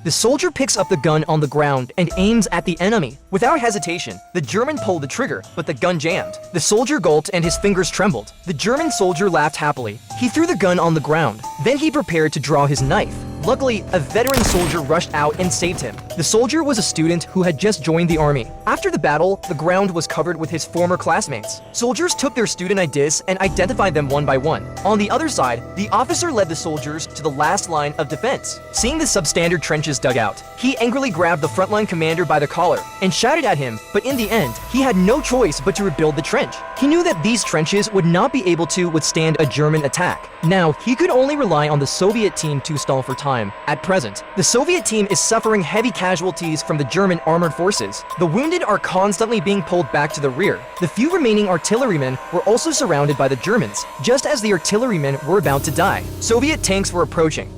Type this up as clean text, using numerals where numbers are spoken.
The soldier picks up the gun on the ground and aims at the enemy. Without hesitation, the German pulled the trigger, but the gun jammed. The soldier gulped and his fingers trembled. The German soldier laughed happily. He threw the gun on the ground. Then he prepared to draw his knife. Luckily, a veteran soldier rushed out and saved him. The soldier was a student who had just joined the army. After the battle, the ground was covered with his former classmates. Soldiers took their student IDs and identified them one by one. On the other side, the officer led the soldiers to the last line of defense. Seeing the substandard trenches dug out, he angrily grabbed the frontline commander by the collar and shouted at him, but in the end, he had no choice but to rebuild the trench. He knew that these trenches would not be able to withstand a German attack. Now, he could only rely on the Soviet team to stall for time. At present, the Soviet team is suffering heavy casualties from the German armored forces. The wounded are constantly being pulled back to the rear. The few remaining artillerymen were also surrounded by the Germans, just as the artillerymen were about to die. Soviet tanks were approaching.